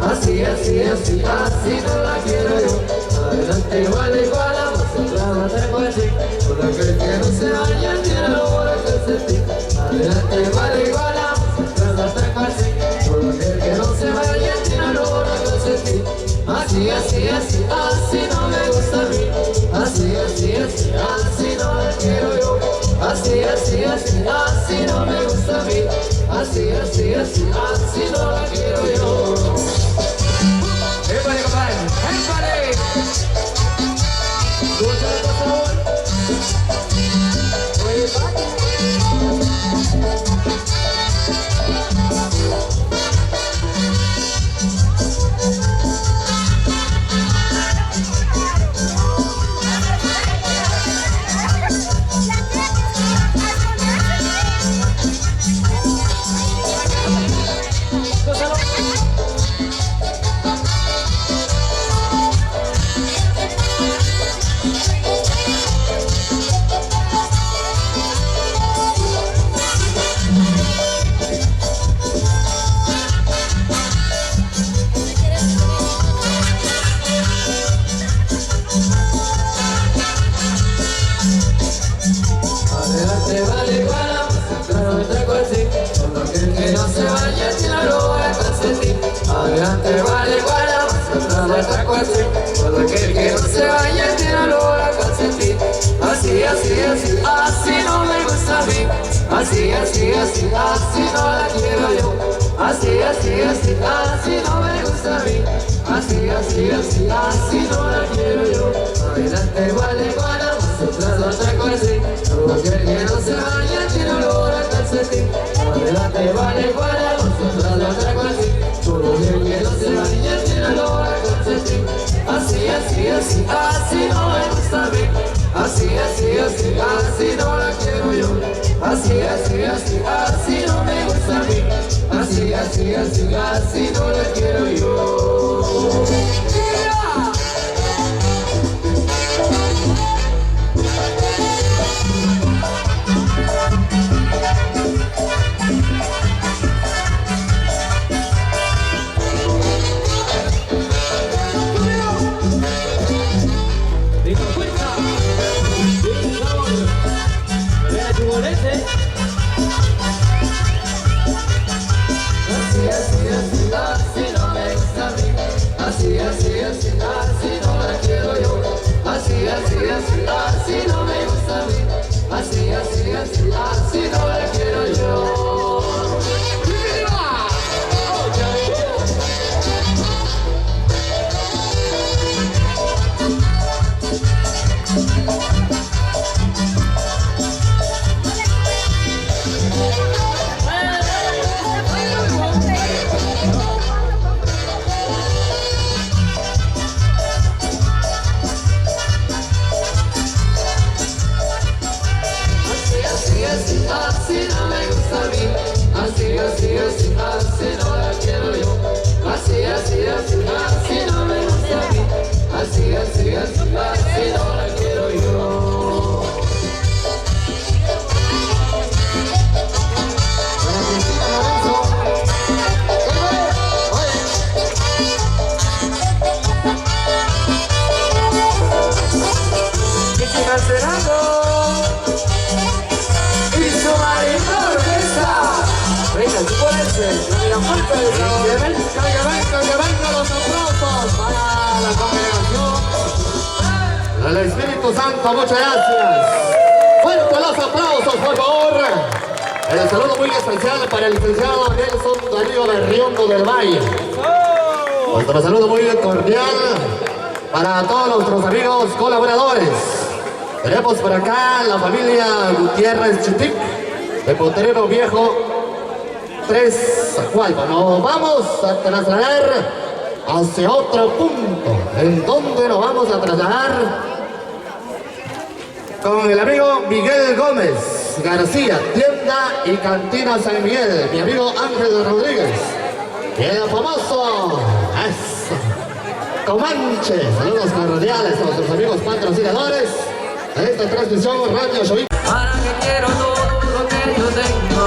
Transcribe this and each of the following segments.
así, así, así, así no la quiero yo. Adelante igual, igual, vamos a tengo así, por aquel que no se vaya, tíralo por el calcetín. Adelante igual, igual, vamos a tengo así, por aquel que no se vaya, tíralo por el calcetín. Así, así, así, así no me gusta a mí. Así, así, así, así no la quiero yo. Así, así, así, así no me gusta a mí. Así, así, así, así no la quiero yo. Everybody, compadre, everybody. Escúchale, por favor. Oye, adelante, vale, igual, nosotros le trago así. Todo aquel que no se vaya, tíralo a calcetín. Así, así, así, así no me gusta a mí. Así, así, así, así no la quiero yo. Así, así, así, así no me gusta a mí. Así, así, así, así no la quiero yo. Adelante, vale, igual, nosotros le trago así. Todo aquel que no se vaya, tíralo a calcetín. Adelante, vale, igual, nosotros le trago así. Todo bien que no se vaya, tíralo a calcetín. Así, así, así, así no me gusta a mí. Así, así, así, así no la quiero yo. Así, así, así, así no me gusta a mí. Así, así, así, así no la quiero yo. Así, así, así, así no la quiero yo. Así, así, así, así no me gusta a mí. Así, así, así, así no la quiero yo. Así no me gusta a mí. Así, así, así, así no la quiero yo. Así, así, así, así no me gusta a mí. Así, así, así, así no la quiero yo. Que vengan los aplausos para la congregación. El Espíritu Santo, muchas gracias. Fuerte los aplausos, por favor. El saludo muy especial para el licenciado Nelson Darío Berriondo del Valle. Nuestro saludo muy cordial para todos nuestros amigos colaboradores. Tenemos por acá la familia Gutiérrez Chitic, de Potrero Viejo 3 Zacualpa. Nos vamos a trasladar hacia otro punto. ¿En donde nos vamos a trasladar? Con el amigo Miguel Gómez García, tienda y cantina San Miguel. Mi amigo Ángel Rodríguez. Y el famoso Comanche. Saludos cordiales a nuestros amigos patrocinadores de esta transmisión Radio Show. ¿Para qué quiero todo lo que yo tengo?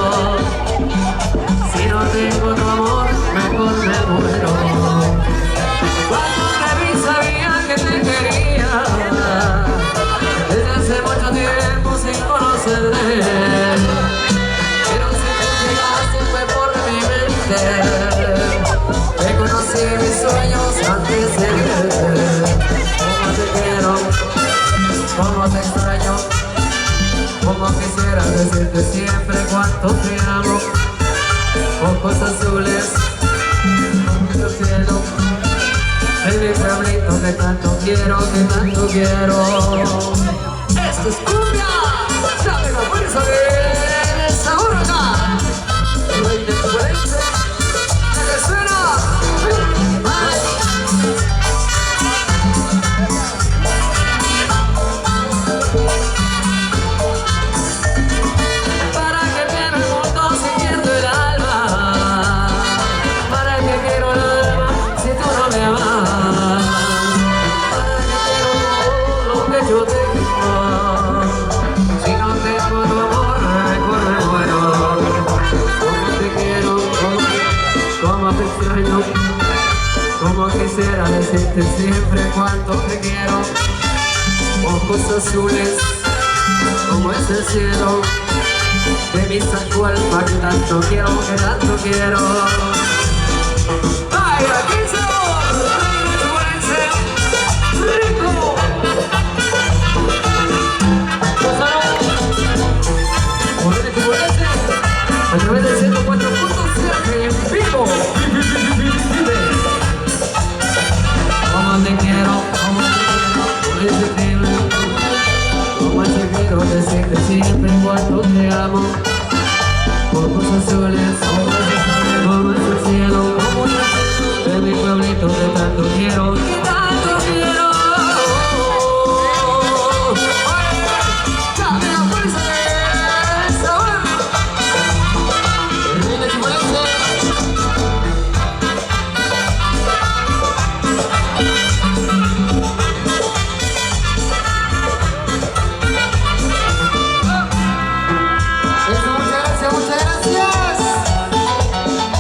Si no tengo tu amor, mejor me muero. decirte siempre cuánto te amo. Ojos azules, el cielo, en mi pueblito que tanto quiero, que tanto quiero. Esto es cumbia, sabe la fuerza de sabor acá. Reina Excelente, la que suena. Para que quiero el mundo sintiendo el alma. Para que quiero el alma si tú no me amas. Para que quiero todo lo que yo tengo. Si no tengo tu amor, me muero. Como te quiero, como te extraño. Como quisiera decirte siempre cuánto te quiero. Ojos azules, como es el cielo, de mi sacó alma que tanto quiero, que tanto quiero. ¡Ay, aquí somos! ¡Rico! A través del 104.7 en vivo. Como te quiero, como te quiero decirte siempre cuánto te amo. Ojos azules, como es el cielo, de mi pueblito que tanto quiero, que tanto quiero. Dame la fuerza de sabor. Reina Excelente. Muchas gracias.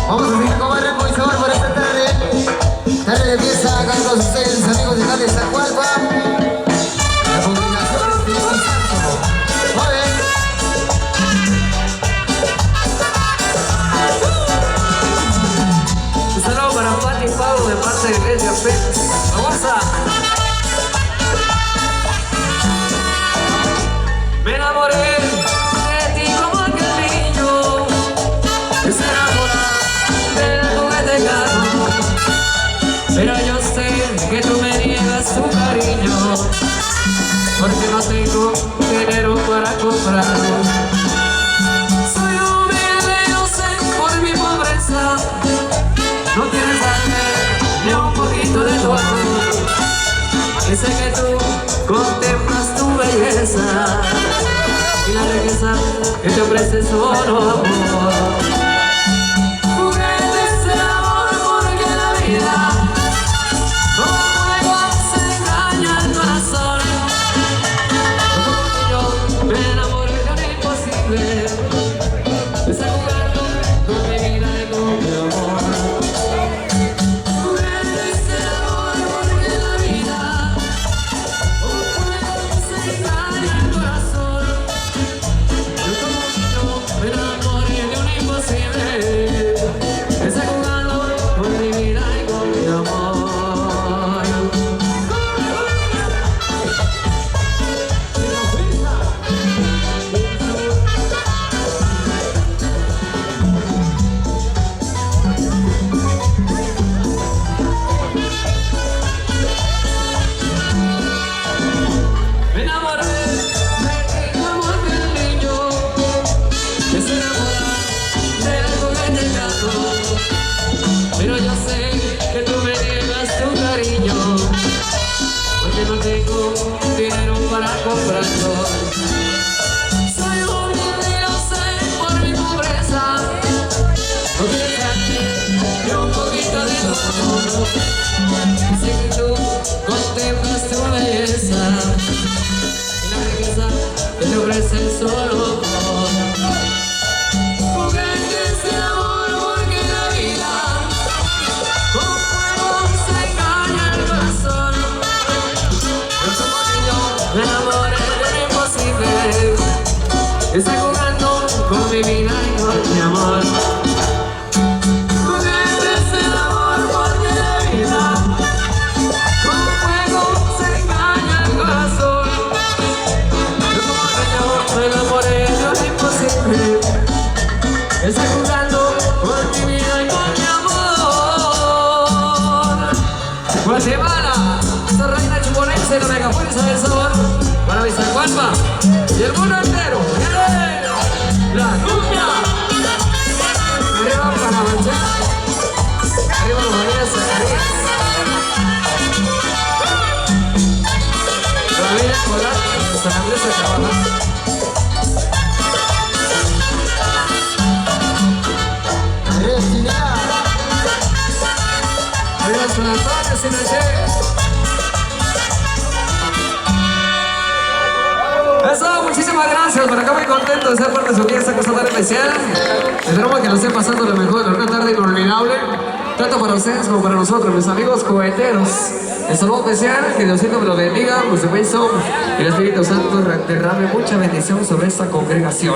Vamos a seguir con ritmo y sabor por esta tarde. Tarde de fiesta acá con ustedes, amigos de Cali Zacualpa. La combinación es de Santo. Muy bien. Un saludo para Pati y Pablo de parte de Iglesia Pérez. ¡Vamos a! Me enamoré de ti como aquel niño que se enamora del juguete caro. Pero yo sé que tú me niegas tu cariño, porque no tengo dinero para comprarlo. Soy humilde, yo sé por mi pobreza. No quieres darme ni un poquito de tu amor. Y sé que tú contemplas tu belleza y la riqueza que te ofrece solo amor. Juguetes de amor porque la vida como fuego se engaña el corazón. Yo me enamoré de lo imposible, estoy jugando con mi vida y con mi amor. Juguetes de amor porque la vida como fuego se engaña el corazón. Yo como niño me enamoré de lo imposible, estoy jugando con mi vida y con mi amor. Me enamoré de ti como aquel niño que se enamora del juguete gato. Pero yo sé que tú me niegas tu cariño, porque no tengo dinero para comprarlo. Soy humilde, lo sé por mi pobreza. No quieres darte ni un poquito de tu amor. Sé que tú contemplas tu belleza y la riqueza que te ofrece solo amor. Juguetes de amor porque la vida como fuego se engaña el corazón. Yo como niño me enamoré de lo imposible, estoy jugando con mi vida y con mi amor. Juguetes de amor porque la vida como fuego se engaña el corazón. Yo como niño me enamoré de lo imposible. mega fuerza del sabor para Vizacualpa y el mundo entero. ¡Viene! La cumbia. Arriba para avanzar. Arriba los Marías Zacarías. La vida escolar, San Andrés de Trabajar. Arriba San Antonio, Sinaché. Eso, muchísimas gracias. Por acá muy contento de ser parte de su fiesta, que es tan especial. Esperamos que lo estén pasando lo mejor, una tarde inolvidable, tanto para ustedes como para nosotros, mis amigos coheteros. El saludo especial, que Diosito me lo bendiga, por supuesto, y el Espíritu Santo derrame mucha bendición sobre esta congregación.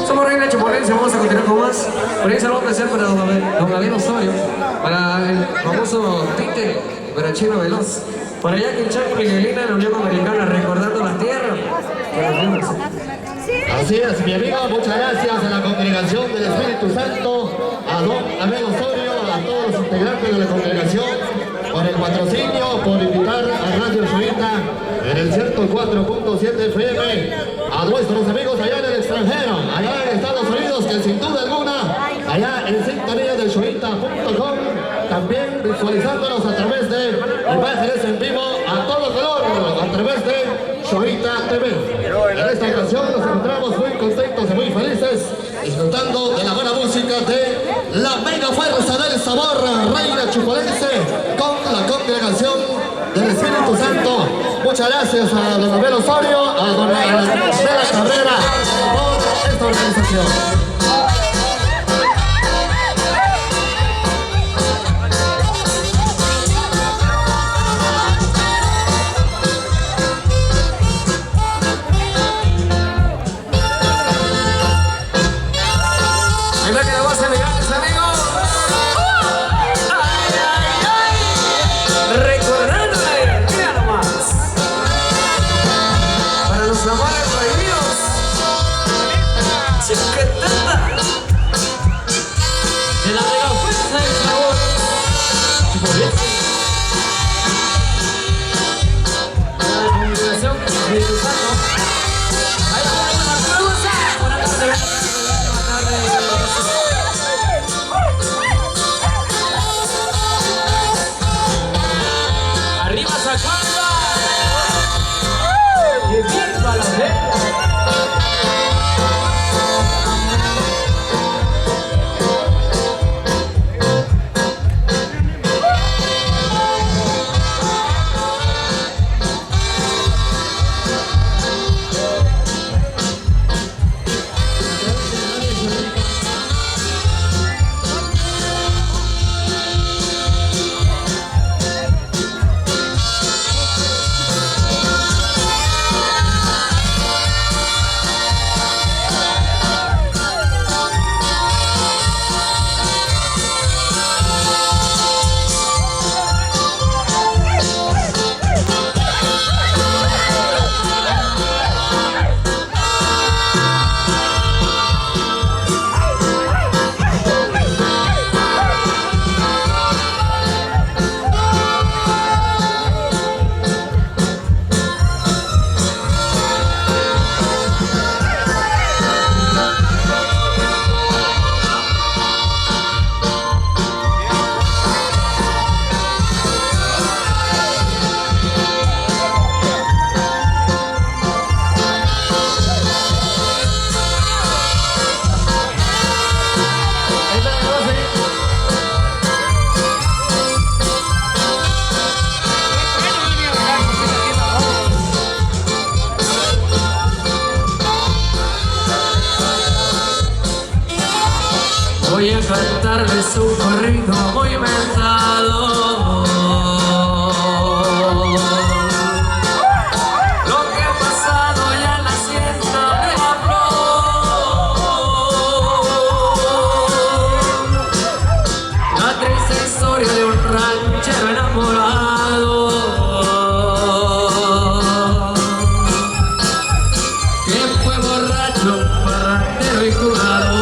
Somos Reina Chipolense, vamos a continuar con más. Por ahí un saludo especial para don Gabriel Osorio, para el famoso Tite, para Chino Veloz. Por allá que el Chaco Miguelina en la Unión Americana, recordando la tierra. Así es, mi amigo, muchas gracias a la congregación del Espíritu Santo, a don Gabriel Osorio, a todos los integrantes de la congregación, por el patrocinio, por invitar a Radio Xoita en el 104.7 FM, a nuestros amigos allá en el extranjero, allá en Estados Unidos, que sin duda alguna, allá en sintonía de Xoita.com, también visualizándonos a través de imágenes en vivo a todo color, a través de Xoita TV. En esta ocasión nos encontramos muy contentos y muy felices, disfrutando de la buena música de la mega fuerza del sabor Reina Chipolense con la congregación del Espíritu Santo. Muchas gracias a don Gabriel Osorio, a don Bela Cabrera por esta organización. De la mega fuerza del sabor. La congregación Espíritu Santo. Ahí vamos a la cruza. Buenas tardes. Arriba Zacualpa. Y viva la fe. Voy a cantarles un corrido muy inventado. Lo que ha pasado ya en la hacienda de la flor. La triste historia de un ranchero enamorado que fue borracho, parrandero y jugador.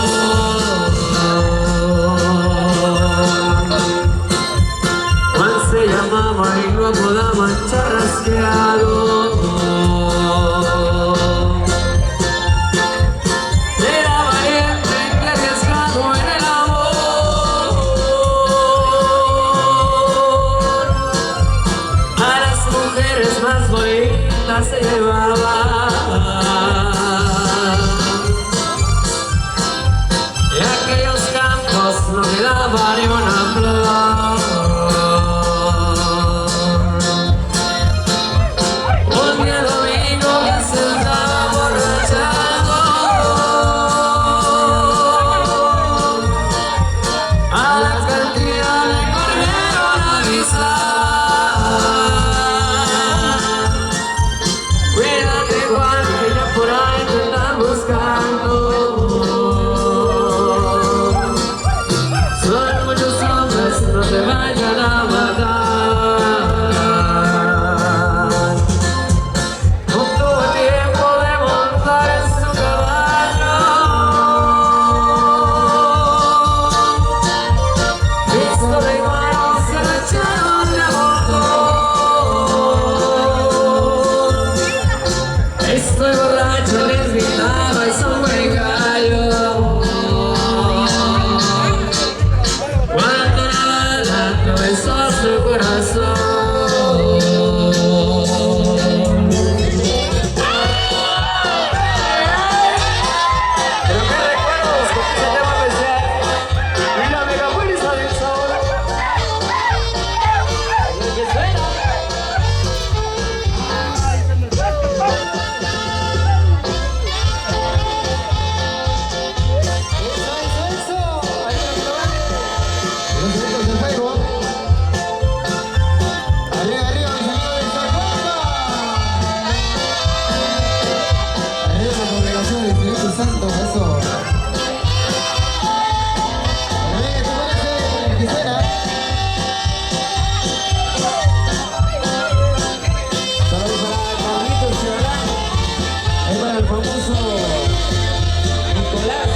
Y lo apodaban Charrasqueado. ella se llevaba. Y aquellos campos no quedaba ni una flor. Un día domingo que se estaba borrachando, a la cantina le corrieron a avisar. Cuídate Juan, que ya por ahí te están buscando. Son muchos hombres, no te vayan a matar. No tuve tiempo de montar en su caballo. Pistola y mano se la echaron de montón. Estoy borracho, les gritaba y son buen gallo. Cuando la bala atravesó su corazón. Pero qué recuerdos con ese tema especial. Y la megapoliza del sabor. Lo que suena. Los gritos del fuego. Arriba, arriba, mis amigos de Zacualpa. Arriba la congregación del Espíritu Santo, eso. ¿Qué te parece? ¿Qué suena? Saludos para Carlitos Ciudadán. Es para el famoso Nicolás,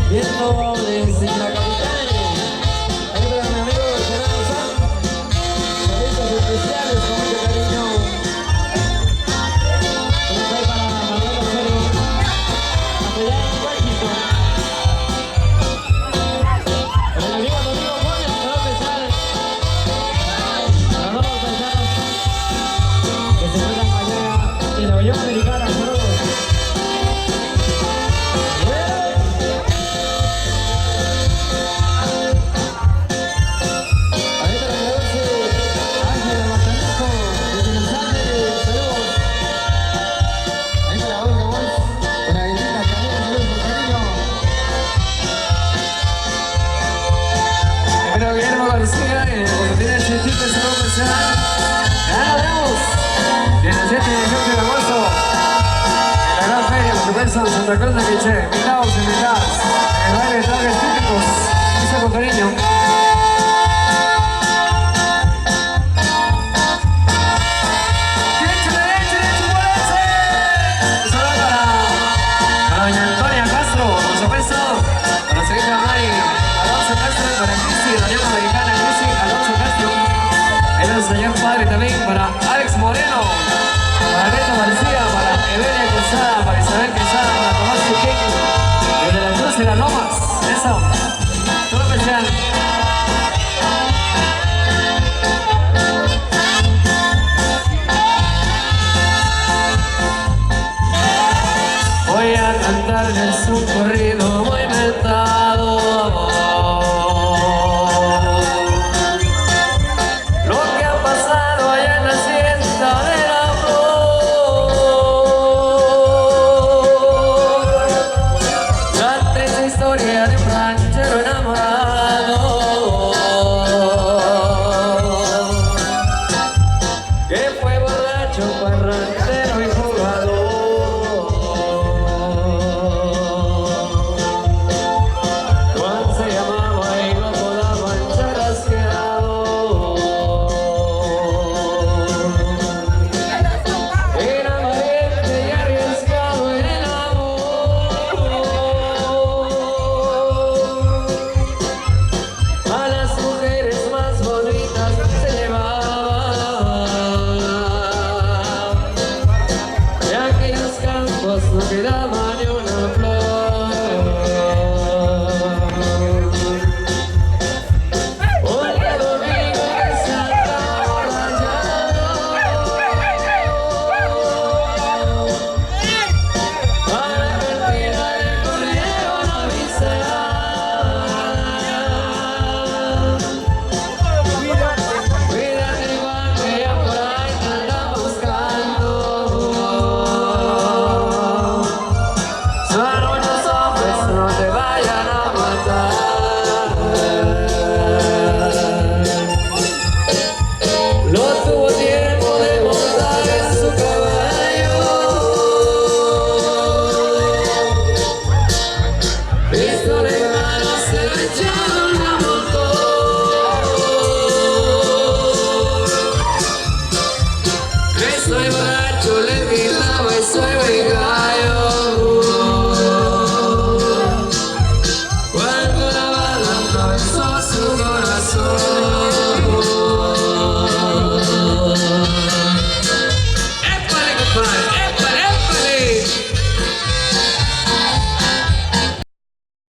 viendo desde la capital. Ahí para mi amigo Fernando San. Saludos especiales con mucho cariño. Saludos ahí para Manuel Osorio, hasta allá en Washington. Para el amigo Domingo Gómez, saludos especiales. Para todos los paisanos que se encuentran allá en la Unión Americana, saludos. Ahí para la dulce Ángela Matanejo, desde Los Ángeles, saludos. Ahí para Olga Wolf, para Aguilita también, saludos con cariño. Pero Guillermo García, cuando tiene chiquito se va a empezar. Ya nos vemos. 17 y 18 de agosto. En la gran feria, por supuesto, de Santa Cruz de Quiché. Invitados, invitadas. En el baile de trajes típicos. Dice con cariño. Un saludo para doña Antonia Castro, por supuesto. Para la señorita Mari Alonso Castro, para Cristi, la Unión Americana Cristi Alonso Castro. Él es el señor padre también, para Alex Moreno, para Beto García, para Evelia Quesada, para Isabel Quesada, para Tomás Chiqueño, desde la Cruz y las Lomas. Eso, todo especial. Voy a cantarles un corrido muy